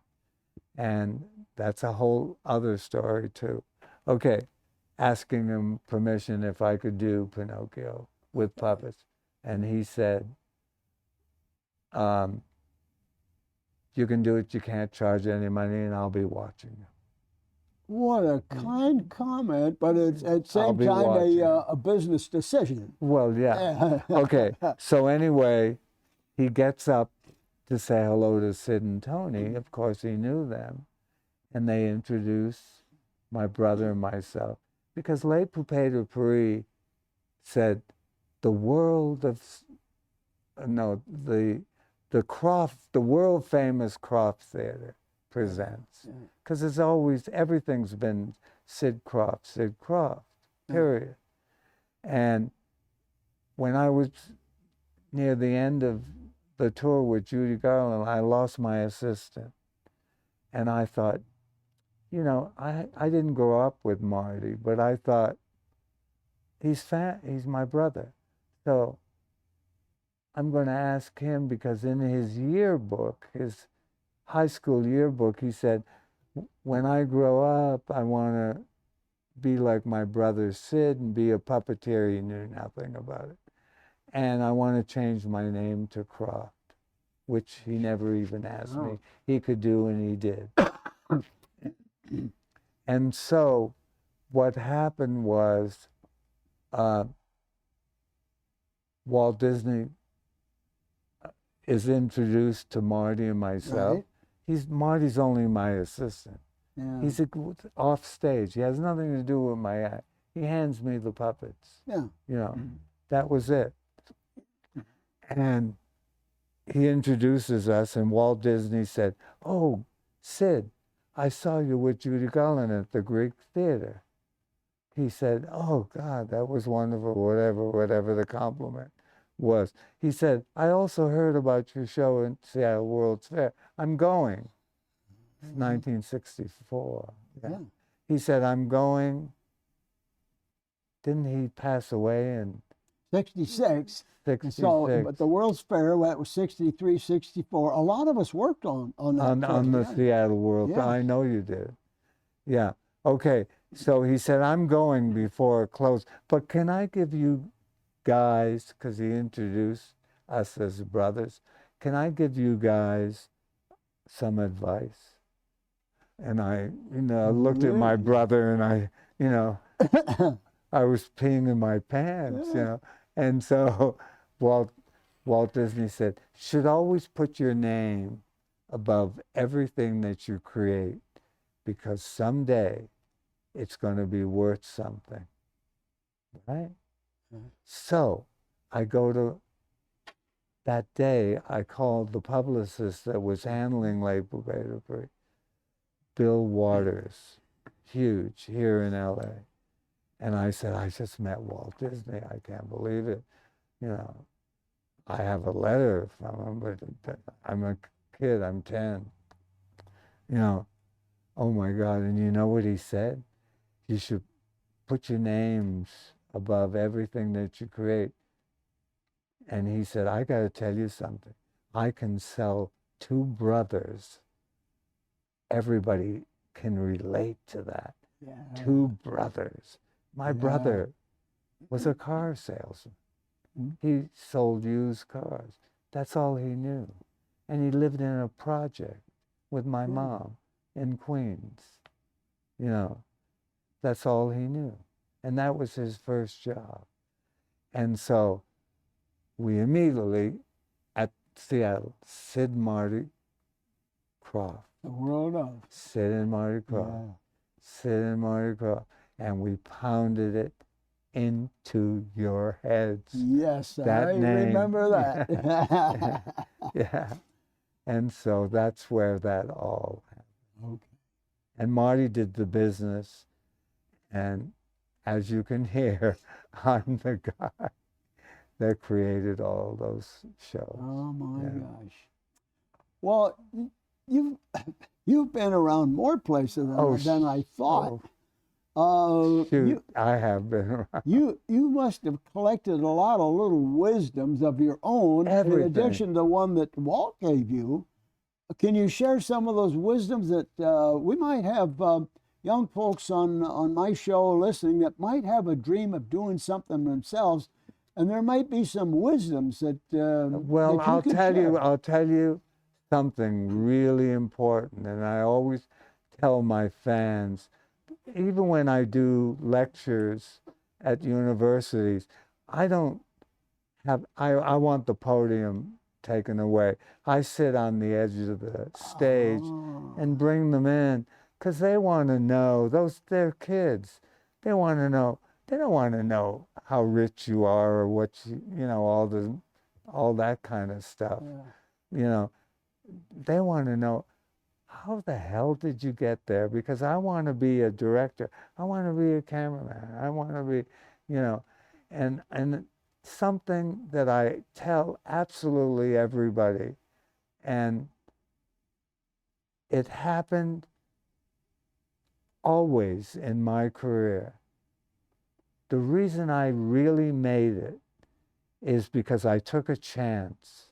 And that's a whole other story too. Okay, asking him permission if I could do Pinocchio with puppets. And he said, you can do it, you can't charge any money, and I'll be watching you. What a kind comment, but it's at the I'll same be time watching. a business decision. Well, yeah. Okay, so anyway, he gets up to say hello to Sid and Tony. Of course, he knew them. And they introduce my brother and myself. Because Les Poupées de Paris said, the world of, the Kroft, the world famous Kroft Theater presents. Because it's always, everything's been Sid Kroft, period. And when I was near the end of the tour with Judy Garland, I lost my assistant. And I thought, you know, I didn't grow up with Marty, but I thought, he's my brother. So I'm going to ask him, because in his yearbook, his high school yearbook, he said, when I grow up, I want to be like my brother Sid and be a puppeteer. He knew nothing about it. And I want to change my name to Kroft, which he never even asked me. He could do, and he did. And so what happened was Walt Disney is introduced to Marty and myself. Right. Marty's only my assistant. Yeah. He's off stage. He has nothing to do with my act. He hands me the puppets. Yeah. You know, that was it. And he introduces us, and Walt Disney said, "Oh, Sid, I saw you with Judy Garland at the Greek Theater." He said, "Oh, God, that was wonderful," whatever the compliment was. He said, "I also heard about your show in Seattle World's Fair. I'm going." 1964. Yeah. He said, "I'm going." Didn't he pass away in 66? 66. So, but the World's Fair, that was 63, 64. A lot of us worked on that. On the Seattle World Fair. I know you did. Yeah. Okay. So he said, "I'm going before it closed. But can I give you guys," because he introduced us as brothers, "can I give you guys some advice?" And I, looked at my brother, and I, I was peeing in my pants, And so Walt Disney said, "Should always put your name above everything that you create, because someday it's going to be worth something." Right? So I go to that day, I called the publicist that was handling Label Greater Free, Bill Waters, huge, here in LA. And I said, I just met Walt Disney. I can't believe it. You know, I have a letter from him, but I'm a kid, I'm 10. You know, oh my God. And you know what he said? You should put your names above everything that you create. And he said, I got to tell you something. I can sell 2 brothers. Everybody can relate to that. Yeah. 2 brothers. My brother was a car salesman. He sold used cars. That's all he knew. And he lived in a project with my mom in Queens. You know, that's all he knew. And that was his first job. And so we immediately, at Seattle, Sid Kroft. The world of. Sid and Marty Kroft. Yeah. Sid and Marty Kroft. And we pounded it into your heads. Yes, I remember that. Yeah. Yeah. And so that's where that all happened. Okay. And Marty did the business. And as you can hear, I'm the guy that created all those shows. Oh my gosh. Well, you've been around more places than I thought. Shoot, I have been around. You must have collected a lot of little wisdoms of your own, in addition to one that Walt gave you. Can you share some of those wisdoms that we might have young folks on my show listening that might have a dream of doing something themselves, and there might be some wisdoms that well, that I'll tell you something really important, and I always tell my fans, even when I do lectures at universities, I don't have, I want the podium taken away. I sit on the edge of the stage and bring them in, because they want to know, they're kids. They want to know, they don't want to know how rich you are or what you know, all that kind of stuff. Yeah. You know, they want to know, how the hell did you get there? Because I want to be a director. I want to be a cameraman. I want to be, you know, and something that I tell absolutely everybody, and it happened always in my career. The reason I really made it is because I took a chance.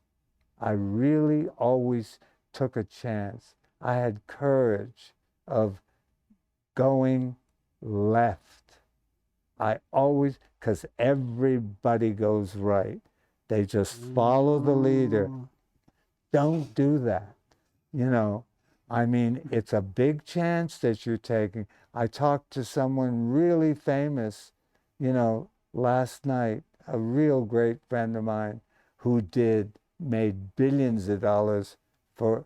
I really always took a chance. I had courage of going left. I always, because everybody goes right. They just follow the leader. Don't do that. You know, I mean, it's a big chance that you're taking. I talked to someone really famous, you know, last night, a real great friend of mine who made billions of dollars for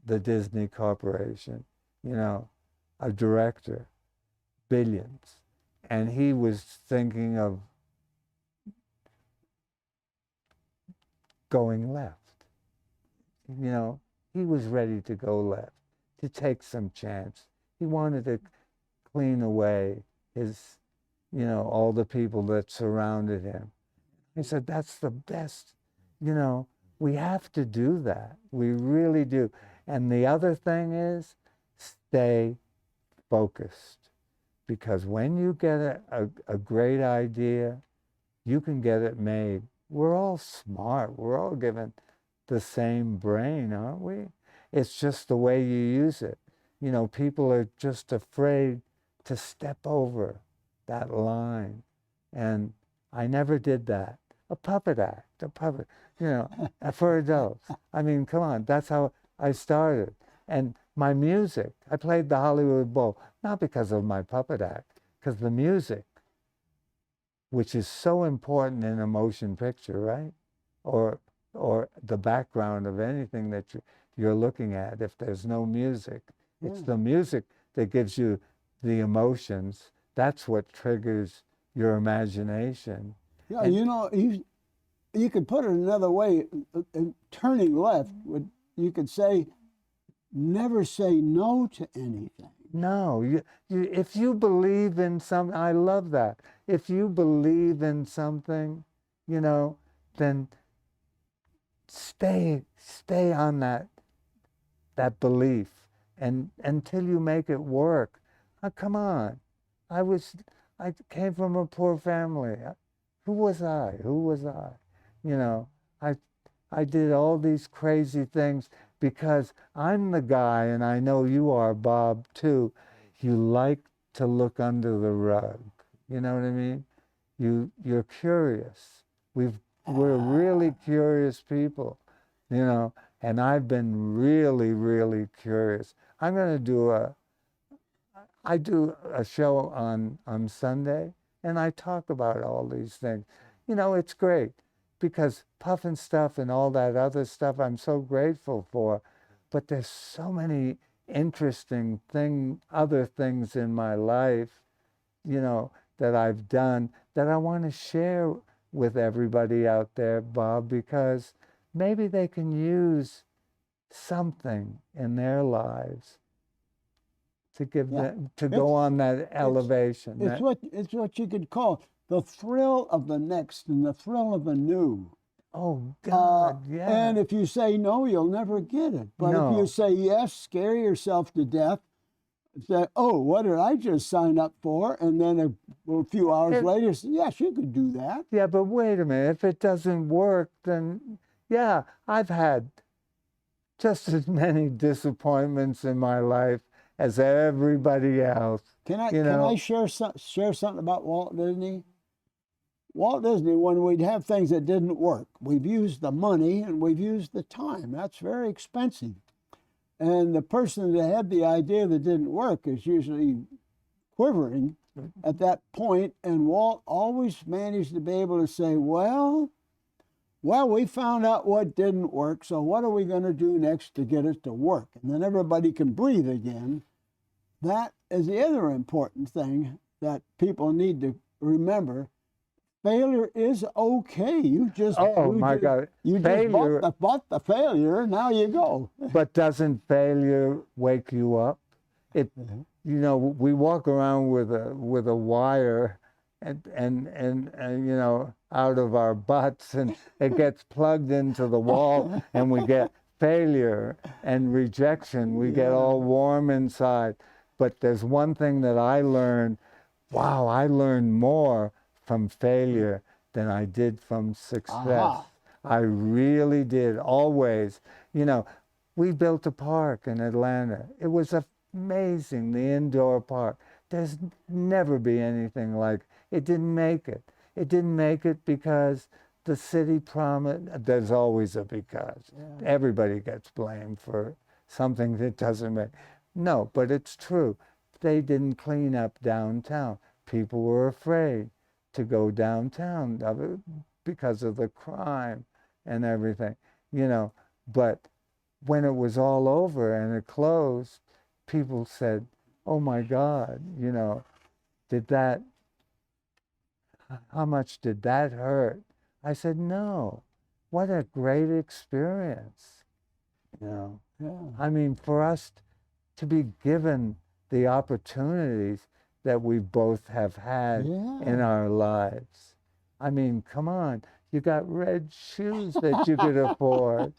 the Disney Corporation, you know, a director, billions. And he was thinking of going left. You know, he was ready to go left, to take some chance. He wanted to clean away his, you know, all the people that surrounded him. He said, that's the best, you know, we have to do that. We really do. And the other thing is, stay focused. Because when you get a great idea, you can get it made. We're all smart. We're all given the same brain, aren't we? It's just the way you use it. You know, people are just afraid to step over that line. And I never did that. A puppet act, you know, for adults. I mean, come on, that's how I started. And my music, I played the Hollywood Bowl, not because of my puppet act, because the music, which is so important in a motion picture, right? Or the background of anything that you're looking at. If there's no music, it's the music that gives you the emotions. That's what triggers your imagination. Yeah, and, you know, you could put it another way. Turning left, you could say, never say no to anything. No, if you believe in something, I love that. If you believe in something, you know, then stay on that belief, and until you make it work. Come on, I came from a poor family. Who was I? You know, I did all these crazy things because I'm the guy, and I know you are, Bob, too. You like to look under the rug. You know what I mean? You're curious. We're really curious people, you know, and I've been really, really curious. I'm going to I do a show on Sunday, and I talk about all these things. You know, it's great because Puff and Stuff and all that other stuff I'm so grateful for, but there's so many interesting other things in my life, you know, that I've done that I want to share with everybody out there, Bob, because maybe they can use something in their lives to give them, to go on that elevation. It's what you could call the thrill of the next and the thrill of the new. Oh God, yeah. And if you say no, you'll never get it. But if you say yes, scare yourself to death. Say, oh, what did I just sign up for? And then a few hours later, say, yes, you could do that. Yeah, but wait a minute. If it doesn't work, then yeah, I've had just as many disappointments in my life as everybody else. Can I share something about Walt Disney? Walt Disney, when we'd have things that didn't work, we've used the money and we've used the time. That's very expensive. And the person that had the idea that didn't work is usually quivering at that point. And Walt always managed to be able to say, well, we found out what didn't work, so what are we going to do next to get it to work? And then everybody can breathe again. That is the other important thing that people need to remember. Failure is okay. You just God! You failure, just bought the failure. Now you go. But doesn't failure wake you up? You know, we walk around with a wire, and you know, out of our butts, and it gets plugged into the wall, and we get failure and rejection. We get all warm inside. But there's one thing that I learned. Wow, I learned more from failure than I did from success. I really did, always. You know, we built a park in Atlanta. It was amazing, the indoor park. There's never be anything like it. It didn't make it. It didn't make it because the city promised. There's always a because. Yeah. Everybody gets blamed for something that doesn't make. No, but it's true. They didn't clean up downtown. People were afraid to go downtown because of the crime and everything, you know. But when it was all over and it closed, people said, oh my God, you know, how much did that hurt? I said, no, what a great experience, you know. Yeah. I mean, for us to be given the opportunities that we both have had in our lives. I mean, come on, you got red shoes that you could afford.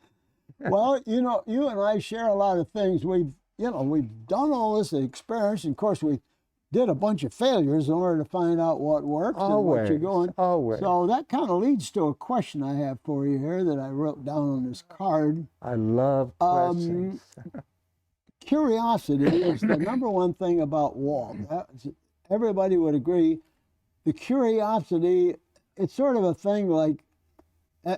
Well, you know, you and I share a lot of things. We've done all this experience, and of course we did a bunch of failures in order to find out what works and what you're going. Always. So that kind of leads to a question I have for you here that I wrote down on this card. I love questions. Curiosity is the number one thing about Walt. Everybody would agree. The curiosity, it's sort of a thing like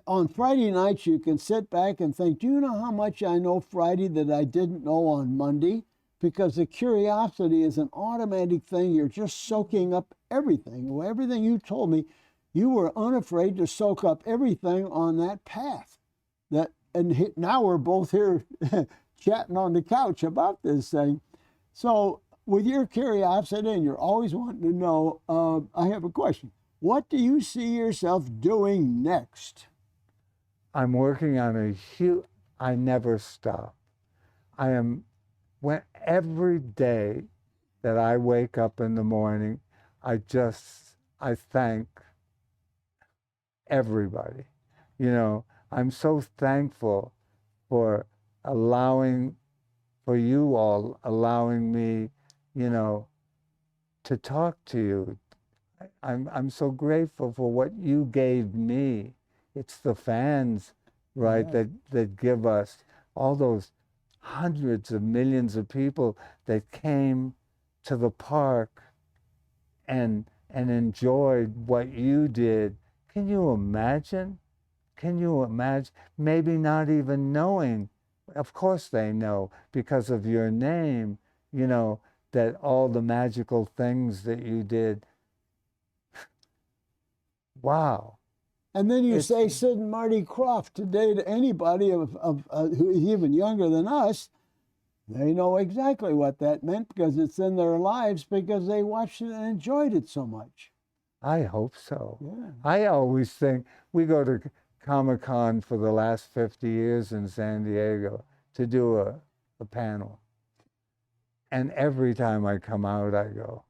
on Friday nights you can sit back and think, do you know how much I know Friday that I didn't know on Monday? Because the curiosity is an automatic thing. You're just soaking up everything. Everything you told me, you were unafraid to soak up everything on that path. And now we're both here chatting on the couch about this thing. So with your curiosity, and you're always wanting to know, I have a question. What do you see yourself doing next? I'm working on a huge, I never stop. Every day that I wake up in the morning, I thank everybody. You know, I'm so thankful for you all allowing me, you know, to talk to you. I'm so grateful for what you gave me. It's the fans, right, Yeah. that give us all those hundreds of millions of people that came to the park and enjoyed what you did. Can you imagine? Can you imagine? Maybe not even knowing. Of course they know because of your name, you know, that all the magical things that you did. Wow. And then you say Sid and Marty Kroft today to anybody who's even younger than us, they know exactly what that meant because it's in their lives because they watched it and enjoyed it so much. I hope so. Yeah. I always think we go to Comic-Con for the last 50 years in San Diego to do a panel. And every time I come out, I go,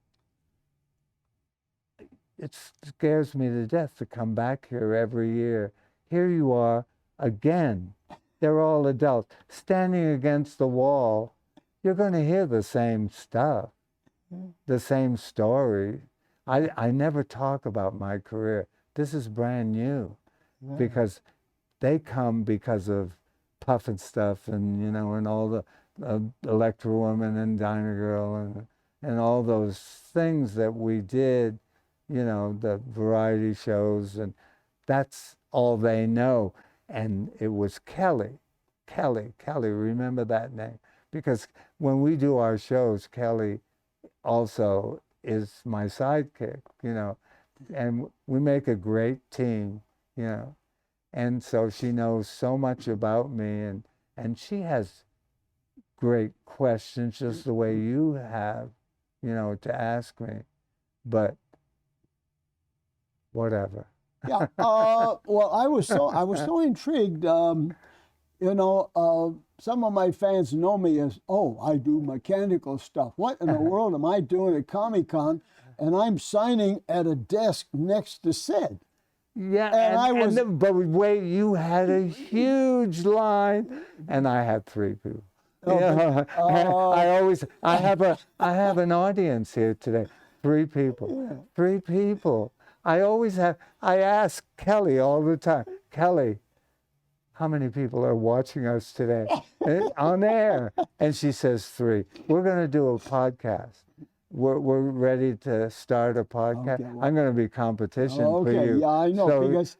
it scares me to death to come back here every year. Here you are again. They're all adults. Standing against the wall, you're going to hear the same stuff, the same story. I never talk about my career. This is brand new because they come because of Puff and stuff and, you know, and all the Electra Woman and Dinah Girl and all those things that we did, you know, the variety shows, and that's all they know. And it was Kelly, remember that name? Because when we do our shows, Kelly also is my sidekick, you know, and we make a great team, you know. And so she knows so much about me, and she has great questions just the way you have, you know, to ask me. But whatever. Yeah. Well, I was so intrigued. You know, some of my fans know me as, oh, I do mechanical stuff. What in the world am I doing at Comic-Con? And I'm signing at a desk next to Sid. Yeah, but wait, you had a huge line, and I had 3 people. I have an audience here today. 3 people. Yeah. 3 people. I ask Kelly all the time, Kelly, how many people are watching us today on air? And she says 3. We're going to do a podcast. We're ready to start a podcast. Okay, well, I'm going to be competition for you. Yeah, I know. Here's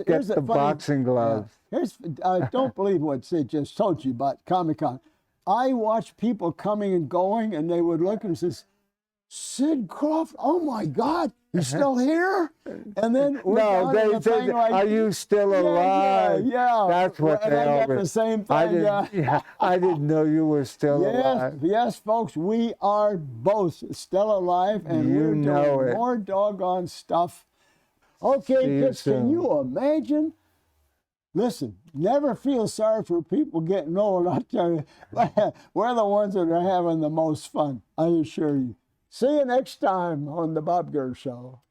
get the boxing gloves. Don't believe what Sid just told you about Comic-Con. I watch people coming and going, and they would look and say, Sid Kroft, oh my God, he's still here? And then they said, like, are you still alive? Yeah. That's what they got the same thing. I didn't know you were still alive. Yes, folks, we are both still alive, and we're doing more doggone stuff. Okay, kids, can you imagine? Listen, never feel sorry for people getting old. I'll tell you, we're the ones that are having the most fun, I assure you. See you next time on the Bob Gurr Show.